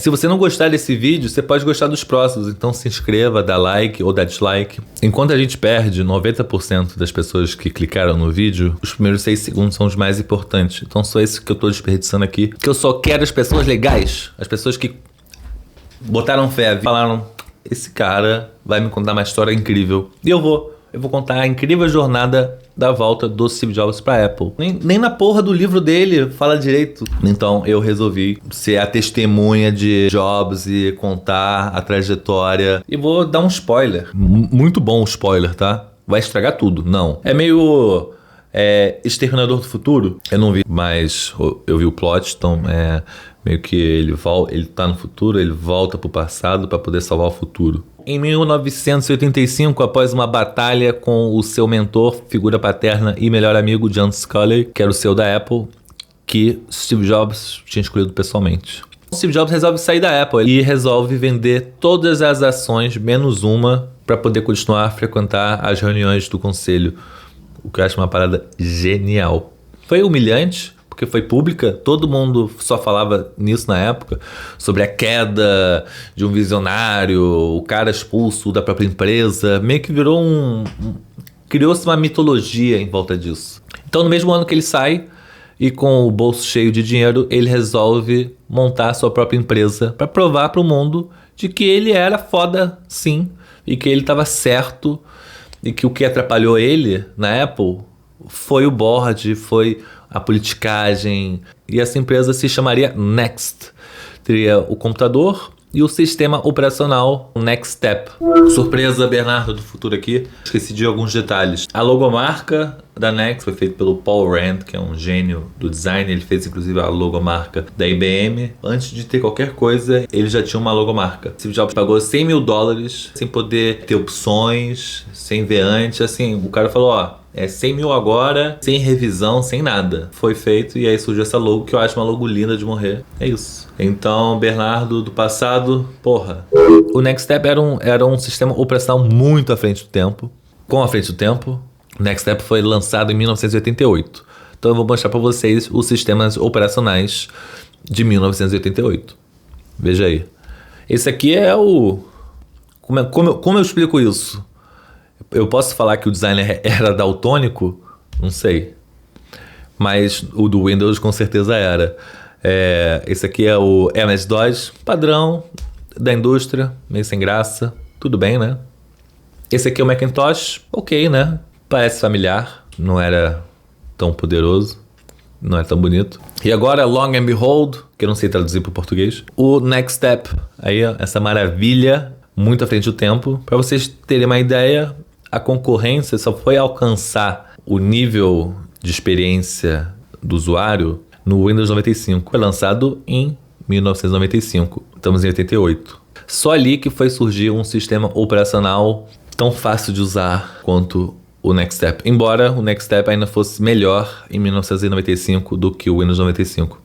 Se você não gostar desse vídeo, você pode gostar dos próximos, então se inscreva, dá like ou dá dislike. Enquanto a gente perde 90% das pessoas que clicaram no vídeo, os primeiros 6 segundos são os mais importantes. Então só isso que eu tô desperdiçando aqui, que eu só quero as pessoas legais, as pessoas que botaram fé, falaram, esse cara vai me contar uma história incrível. E eu vou contar a incrível jornada da volta do Steve Jobs pra Apple. Nem na porra do livro dele fala direito. Então eu resolvi ser a testemunha de Jobs e contar a trajetória. E vou dar um spoiler. Muito bom o spoiler, tá? Vai estragar tudo. Não. É meio... Exterminador do Futuro. Eu não vi, mas eu vi o plot, então meio que ele tá no futuro, ele volta pro passado para poder salvar o futuro. Em 1985, após uma batalha com o seu mentor, figura paterna e melhor amigo, John Sculley, que era o CEO da Apple, que Steve Jobs tinha escolhido pessoalmente. Steve Jobs resolve sair da Apple e resolve vender todas as ações, menos uma, para poder continuar a frequentar as reuniões do conselho. O que eu acho uma parada genial. Foi humilhante, porque foi pública, todo mundo só falava nisso na época, sobre a queda de um visionário, o cara expulso da própria empresa, meio que virou criou-se uma mitologia em volta disso. Então no mesmo ano que ele sai, e com o bolso cheio de dinheiro, ele resolve montar a sua própria empresa para provar para o mundo de que ele era foda sim, e que ele estava certo, e que o que atrapalhou ele na Apple foi o board, foi a politicagem. E essa empresa se chamaria Next. Teria o computador e o sistema operacional Next Step. Surpresa, Bernardo do futuro aqui. Esqueci de alguns detalhes. A logomarca da Next foi feita pelo Paul Rand, que é um gênio do design. Ele fez inclusive a logomarca da IBM. Antes de ter qualquer coisa, ele já tinha uma logomarca. Steve Jobs pagou $100 mil sem poder ter opções, sem ver antes. Assim, o cara falou, 100 mil agora, sem revisão, sem nada. Foi feito e aí surgiu essa logo, que eu acho uma logo linda de morrer. É isso. Então, Bernardo do passado, porra. O Next Step era um sistema operacional muito à frente do tempo. Com a frente do tempo, o Next Step foi lançado em 1988. Então eu vou mostrar para vocês os sistemas operacionais de 1988. Veja aí. Esse aqui é o... Como eu explico isso? Eu posso falar que o designer era daltônico? Não sei. Mas o do Windows com certeza era. Esse aqui é o MS-DOS, padrão da indústria, meio sem graça. Tudo bem, né? Esse aqui é o Macintosh, ok, né? Parece familiar, não era tão poderoso, não é tão bonito. E agora, Long and Behold, que eu não sei traduzir para o português. O Next Step, aí ó, essa maravilha, muito à frente do tempo. Para vocês terem uma ideia, a concorrência só foi alcançar o nível de experiência do usuário no Windows 95. Foi lançado em 1995, estamos em 88. Só ali que foi surgir um sistema operacional tão fácil de usar quanto o Next Step. Embora o Next Step ainda fosse melhor em 1995 do que o Windows 95.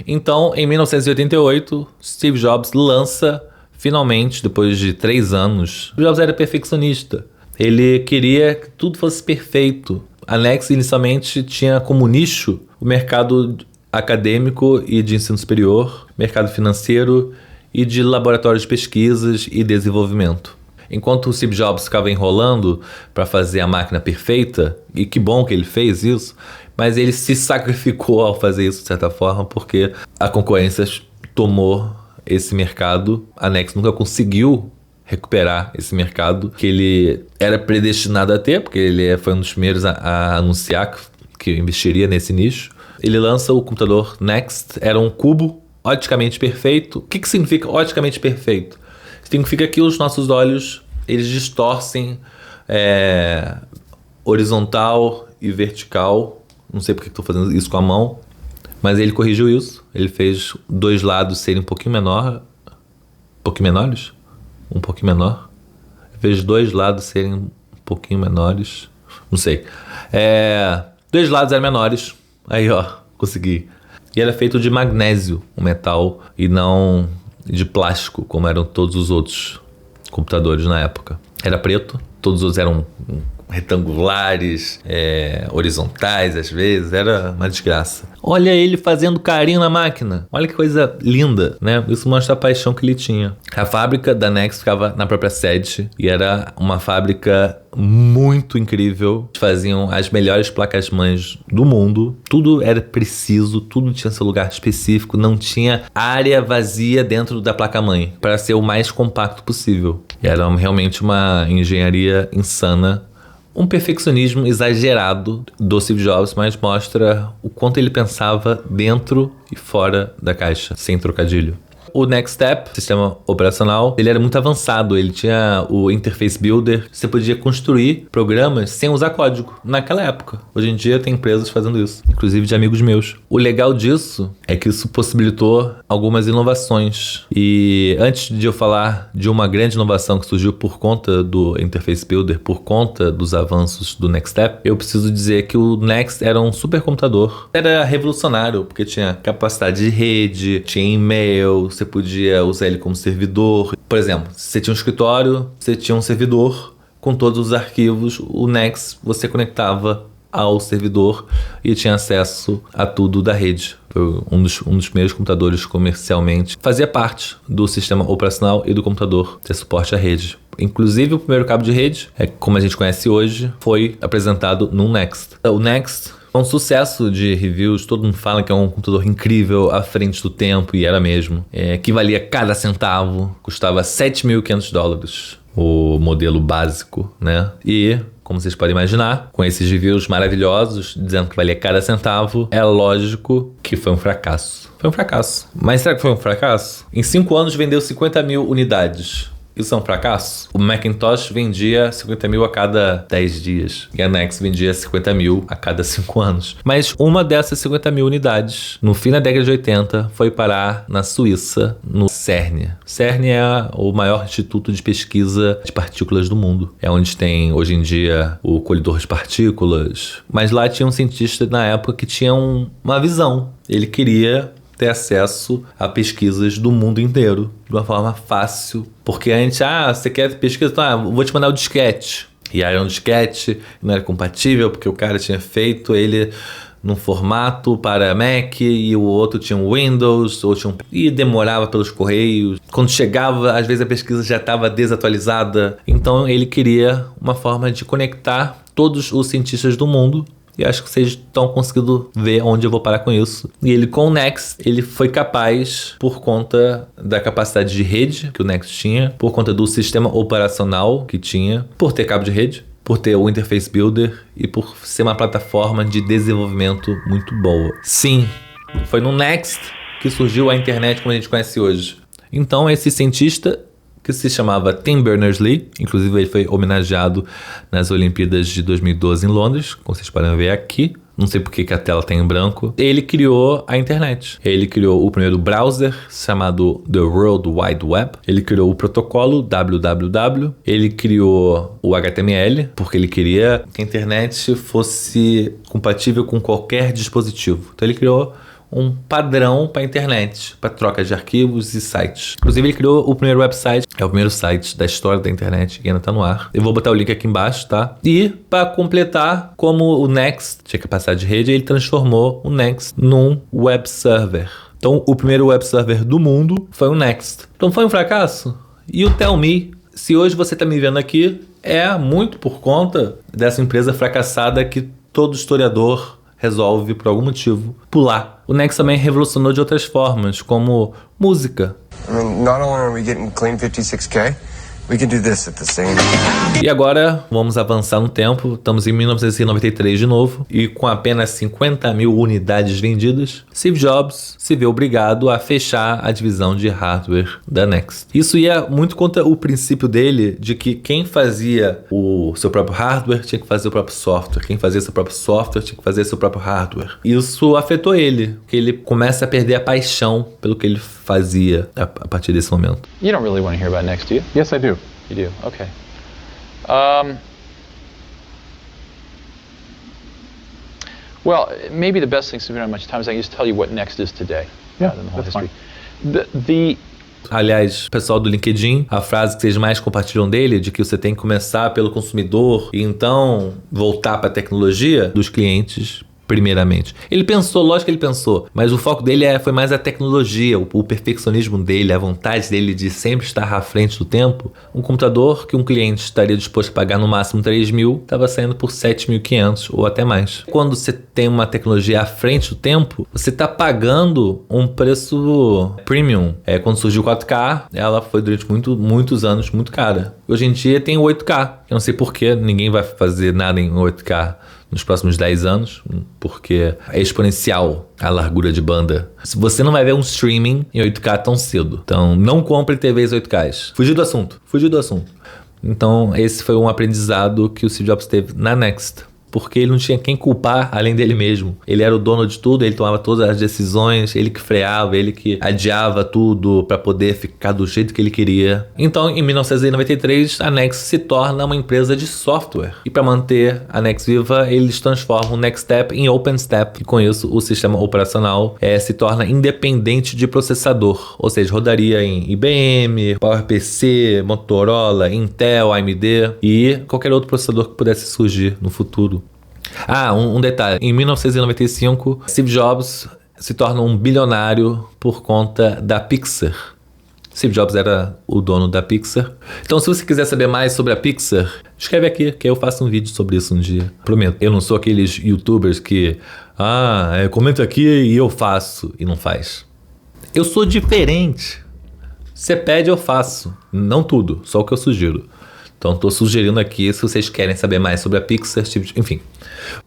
Então, em 1988, Steve Jobs lança, finalmente, depois de 3 anos, o Jobs era perfeccionista. Ele queria que tudo fosse perfeito. A Next inicialmente tinha como nicho o mercado acadêmico e de ensino superior, mercado financeiro e de laboratórios de pesquisas e desenvolvimento. Enquanto o Steve Jobs ficava enrolando para fazer a máquina perfeita, e que bom que ele fez isso, mas ele se sacrificou ao fazer isso de certa forma, porque a concorrência tomou esse mercado. A Next nunca conseguiu recuperar esse mercado que ele era predestinado a ter, porque ele foi um dos primeiros a anunciar que investiria nesse nicho. Ele lança o computador Next, era um cubo oticamente perfeito. O que significa oticamente perfeito? Significa que os nossos olhos, eles distorcem horizontal e vertical. Não sei porque estou fazendo isso com a mão, mas ele corrigiu isso. Ele fez 2 lados serem um pouquinho menores. Um pouquinho menor. Ele fez 2 lados serem um pouquinho menores. Não sei. 2 lados eram menores. Aí, ó, consegui. E era feito de magnésio, um metal, e não de plástico, como eram todos os outros computadores na época. Era preto, todos os outros eram retangulares, horizontais às vezes, era uma desgraça. Olha ele fazendo carinho na máquina, olha que coisa linda, né? Isso mostra a paixão que ele tinha. A fábrica da Next ficava na própria sede e era uma fábrica muito incrível. Faziam as melhores placas-mães do mundo, tudo era preciso, tudo tinha seu lugar específico, não tinha área vazia dentro da placa-mãe, para ser o mais compacto possível. E era realmente uma engenharia insana, um perfeccionismo exagerado do Steve Jobs, mas mostra o quanto ele pensava dentro e fora da caixa, sem trocadilho. O Next Step, sistema operacional, ele era muito avançado, ele tinha o Interface Builder, você podia construir programas sem usar código, naquela época. Hoje em dia tem empresas fazendo isso, inclusive de amigos meus. O legal disso é que isso possibilitou algumas inovações. E antes de eu falar de uma grande inovação que surgiu por conta do Interface Builder, por conta dos avanços do Next Step, eu preciso dizer que o Next era um supercomputador. Era revolucionário, porque tinha capacidade de rede, tinha e-mail, você podia usar ele como servidor. Por exemplo, se você tinha um escritório, você tinha um servidor com todos os arquivos, o Next você conectava ao servidor e tinha acesso a tudo da rede. Foi um dos primeiros computadores comercialmente. Fazia parte do sistema operacional e do computador ter suporte à rede. Inclusive o primeiro cabo de rede, como a gente conhece hoje, foi apresentado no Next. O Next é um sucesso de reviews, todo mundo fala que é um computador incrível, à frente do tempo, e era mesmo. Que valia cada centavo, custava $7.500 o modelo básico, né? E, como vocês podem imaginar, com esses reviews maravilhosos, dizendo que valia cada centavo, é lógico que foi um fracasso. Foi um fracasso. Mas será que foi um fracasso? Em 5 anos vendeu 50 mil unidades. Isso é um fracasso? O Macintosh vendia 50 mil a cada 10 dias. E a Next vendia 50 mil a cada 5 anos. Mas uma dessas 50 mil unidades, no fim da década de 80, foi parar na Suíça, no CERN. CERN é o maior instituto de pesquisa de partículas do mundo. É onde tem, hoje em dia, o colidor de partículas. Mas lá tinha um cientista na época que tinha uma visão. Ele queria ter acesso a pesquisas do mundo inteiro de uma forma fácil. Porque antes, você quer pesquisa? Então, vou te mandar o disquete. E aí um disquete não era compatível porque o cara tinha feito ele num formato para Mac e o outro tinha um Windows, e demorava pelos correios. Quando chegava, às vezes a pesquisa já estava desatualizada. Então ele queria uma forma de conectar todos os cientistas do mundo. E acho que vocês estão conseguindo ver onde eu vou parar com isso. E ele, com o Next, ele foi capaz, por conta da capacidade de rede que o Next tinha, por conta do sistema operacional que tinha, por ter cabo de rede, por ter o Interface Builder e por ser uma plataforma de desenvolvimento muito boa. Sim, foi no Next que surgiu a internet como a gente conhece hoje. Então, esse cientista, que se chamava Tim Berners-Lee, inclusive ele foi homenageado nas Olimpíadas de 2012 em Londres, como vocês podem ver aqui. Não sei porque que a tela está em branco. Ele criou a internet. Ele criou o primeiro browser, chamado The World Wide Web. Ele criou o protocolo www. Ele criou o HTML, porque ele queria que a internet fosse compatível com qualquer dispositivo. Então ele criou um padrão para a internet, para troca de arquivos e sites. Inclusive ele criou o primeiro website, é o primeiro site da história da internet que ainda está no ar. Eu vou botar o link aqui embaixo, tá? E para completar, como o Next tinha capacidade de rede, ele transformou o Next num web server. Então o primeiro web server do mundo foi o Next. Então foi um fracasso? E o Tell Me, se hoje você está me vendo aqui, é muito por conta dessa empresa fracassada que todo historiador resolve, por algum motivo, pular. O Next também revolucionou de outras formas, como música. Not only are we getting clean 56K, we can do this at the same time. E agora, vamos avançar no tempo. Estamos em 1993 de novo. E com apenas 50 mil unidades vendidas, Steve Jobs se vê obrigado a fechar a divisão de hardware da Next. Isso ia muito contra o princípio dele de que quem fazia o seu próprio hardware tinha que fazer o próprio software. Quem fazia seu próprio software tinha que fazer seu próprio hardware. Isso afetou ele, porque ele começa a perder a paixão pelo que ele fazia a partir desse momento. You don't really want to hear about Next, do you? Yes, I do. You do? Okay. Well, maybe the best thing, since we don't have much time, is I can just tell you what Next is today, Yeah, rather than the whole that's history. fine. Aliás, pessoal do LinkedIn, a frase que vocês mais compartilham dele, de que você tem que começar pelo consumidor e então voltar para a tecnologia, dos clientes primeiramente. Ele pensou, lógico que ele pensou, mas o foco dele foi mais a tecnologia, o perfeccionismo dele, a vontade dele de sempre estar à frente do tempo. Um computador que um cliente estaria disposto a pagar no máximo 3 mil, estava saindo por 7.500 ou até mais. Quando você tem uma tecnologia à frente do tempo, você está pagando um preço premium. Quando surgiu o 4K, ela foi durante muitos anos muito cara. Hoje em dia tem o 8K. Eu não sei porquê, ninguém vai fazer nada em 8K nos próximos 10 anos, porque é exponencial a largura de banda. Você não vai ver um streaming em 8K tão cedo. Então, não compre TVs 8K. Fugir do assunto. Então, esse foi um aprendizado que o Steve Jobs teve na Next. Porque ele não tinha quem culpar além dele mesmo. Ele era o dono de tudo, ele tomava todas as decisões, ele que freava, ele que adiava tudo para poder ficar do jeito que ele queria. Então, em 1993, a Next se torna uma empresa de software. E para manter a Next viva, eles transformam o NextStep em OpenStep. E com isso, o sistema operacional se torna independente de processador. Ou seja, rodaria em IBM, PowerPC, Motorola, Intel, AMD e qualquer outro processador que pudesse surgir no futuro. Um detalhe. Em 1995, Steve Jobs se torna um bilionário por conta da Pixar. Steve Jobs era o dono da Pixar. Então, se você quiser saber mais sobre a Pixar, escreve aqui, que eu faço um vídeo sobre isso um dia. Prometo. Eu não sou aqueles youtubers que... comenta aqui e eu faço. E não faz. Eu sou diferente. Você pede, eu faço. Não tudo, só o que eu sugiro. Então, estou sugerindo aqui, se vocês querem saber mais sobre a Pixar, enfim.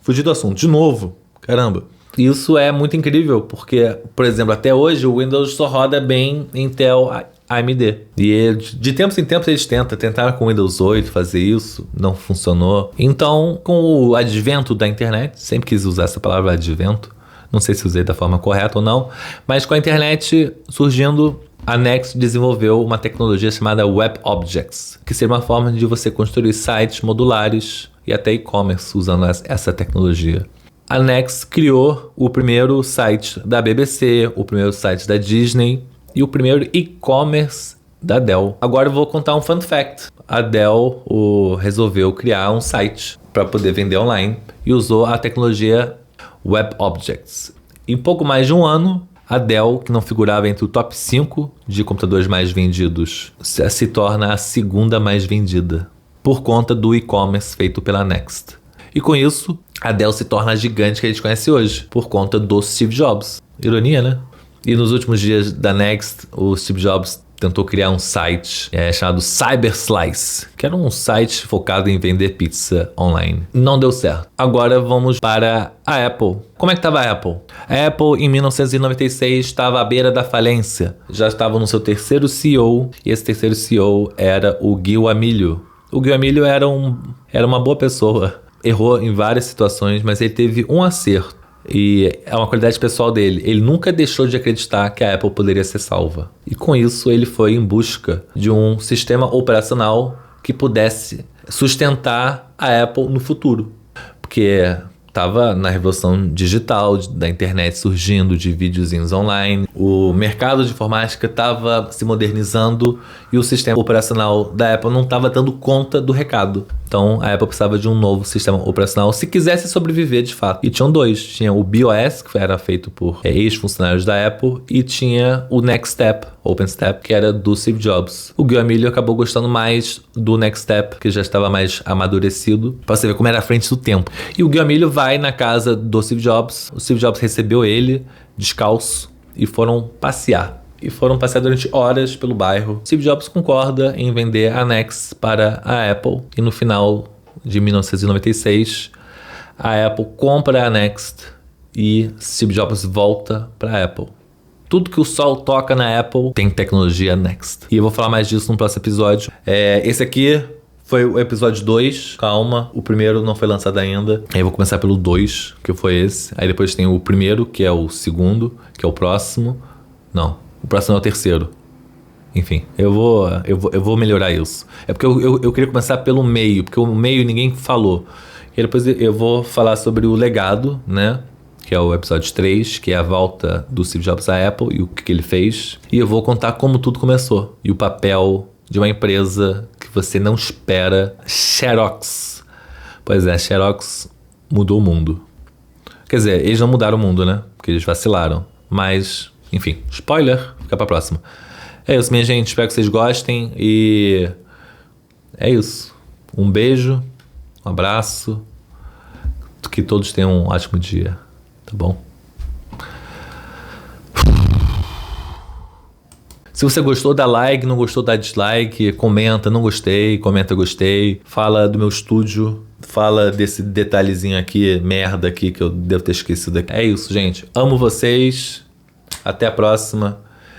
Fugir do assunto. De novo, caramba. Isso é muito incrível, porque, por exemplo, até hoje o Windows só roda bem Intel AMD. E de tempos em tempos eles tentaram com o Windows 8 fazer isso, não funcionou. Então, com o advento da internet, sempre quis usar essa palavra advento, não sei se usei da forma correta ou não, mas com a internet surgindo, a Next desenvolveu uma tecnologia chamada Web Objects, que seria uma forma de você construir sites modulares e até e-commerce usando essa tecnologia. A Next criou o primeiro site da BBC, o primeiro site da Disney e o primeiro e-commerce da Dell. Agora eu vou contar um fun fact. A Dell resolveu criar um site para poder vender online e usou a tecnologia Web Objects. Em pouco mais de um ano, a Dell, que não figurava entre o top 5 de computadores mais vendidos, se torna a segunda mais vendida, por conta do e-commerce feito pela Next. E com isso, a Dell se torna a gigante que a gente conhece hoje, por conta do Steve Jobs. Ironia, né? E nos últimos dias da Next, o Steve Jobs tentou criar um site chamado CyberSlice, que era um site focado em vender pizza online. Não deu certo. Agora vamos para a Apple. Como é que estava a Apple? A Apple, em 1996, estava à beira da falência. Já estava no seu terceiro CEO, e esse terceiro CEO era o Gil Amelio. O Gil Amelio era uma boa pessoa. Errou em várias situações, mas ele teve um acerto. E é uma qualidade pessoal dele. Ele nunca deixou de acreditar que a Apple poderia ser salva. E com isso ele foi em busca de um sistema operacional que pudesse sustentar a Apple no futuro. Porque estava na revolução digital, da internet surgindo, de videozinhos online. O mercado de informática estava se modernizando e o sistema operacional da Apple não estava dando conta do recado. Então a Apple precisava de um novo sistema operacional se quisesse sobreviver de fato. E tinham dois. Tinha o BOS, que era feito por ex-funcionários da Apple, e tinha o NextStep, OpenStep, que era do Steve Jobs. O Gil Amelio acabou gostando mais do NextStep, que já estava mais amadurecido, para você ver como era à frente do tempo. E o Gil Amelio vai na casa do Steve Jobs. O Steve Jobs recebeu ele descalço e foram passear. E foram passear durante horas pelo bairro. Steve Jobs concorda em vender a Next para a Apple. E no final de 1996, a Apple compra a Next e Steve Jobs volta para a Apple. Tudo que o sol toca na Apple tem tecnologia Next. E eu vou falar mais disso no próximo episódio. Esse aqui foi o episódio 2. Calma, o primeiro não foi lançado ainda. Aí eu vou começar pelo 2, que foi esse. Aí depois tem o primeiro, que é o segundo, que é o próximo. Não. O próximo é o terceiro. Enfim, eu vou melhorar isso. É porque eu queria começar pelo meio, porque o meio ninguém falou. E depois eu vou falar sobre o legado, né? que é o episódio 3, que é a volta do Steve Jobs à Apple e o que ele fez. E eu vou contar como tudo começou e o papel de uma empresa que você não espera, Xerox. Pois é, Xerox mudou o mundo. Quer dizer, eles não mudaram o mundo, né? Porque eles vacilaram. Mas, enfim, spoiler, fica pra próxima. É isso, minha gente, espero que vocês gostem e é isso. Um beijo, um abraço, que todos tenham um ótimo dia, tá bom? Se você gostou, dá like, não gostou, dá dislike, comenta, não gostei, comenta gostei, fala do meu estúdio, fala desse detalhezinho aqui, merda aqui, que eu devo ter esquecido aqui. É isso, gente. Amo vocês. Até a próxima.